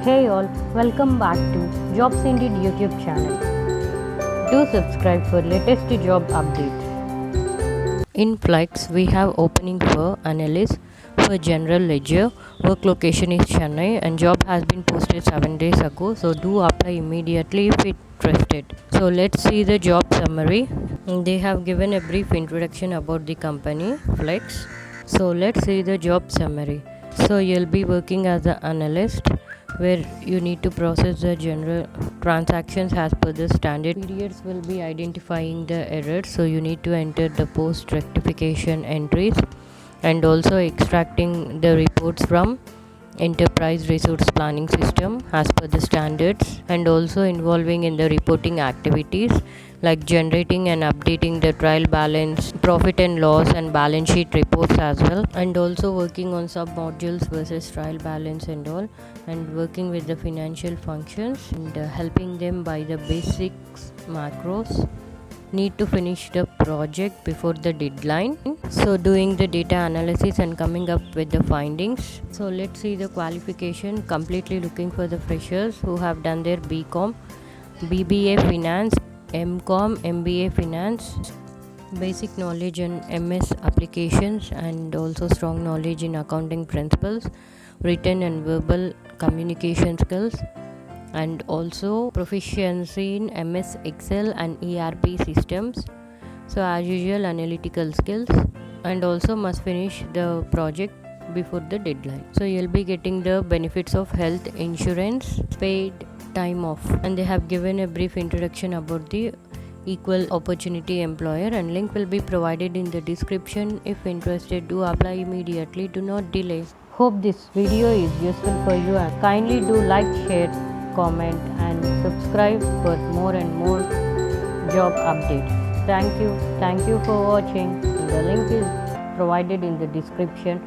Hey all, welcome back to Jobs Indeed YouTube channel. Do subscribe for latest job updates. In Flex, we have opening for analyst for general ledger. Work location is Chennai and job has been posted 7 days ago. So do apply immediately if interested. So let's see the job summary. They have given a brief introduction about the company Flex. So let's see the job summary. So you'll be working as an analyst where you need to process the general transactions as per the standard. Periods will be identifying the errors, so you need to enter the post rectification entries and also extracting the reports from enterprise resource planning system as per the standards, and also involving in the reporting activities like generating and updating the trial balance, profit and loss and balance sheet reports as well, and also working on sub modules versus trial balance and all, and working with the financial functions and helping them by the basics macros. Need to finish the project before the deadline, so doing the data analysis and coming up with the findings. So let's see the qualification. Completely looking for the freshers who have done their BCom, BBA finance, MCom, MBA finance, basic knowledge in MS applications, and also strong knowledge in accounting principles, written and verbal communication skills, and also proficiency in MS Excel and ERP systems. So as usual, analytical skills, and also must finish the project before the deadline. So you'll be getting the benefits of health insurance, paid time off, and they have given a brief introduction about the equal opportunity employer, and link will be provided in the description. If interested, do apply immediately, do not delay. Hope this video is useful for you, and kindly do like, share, comment and subscribe for more and more job updates. Thank you for watching. The link is provided in the description.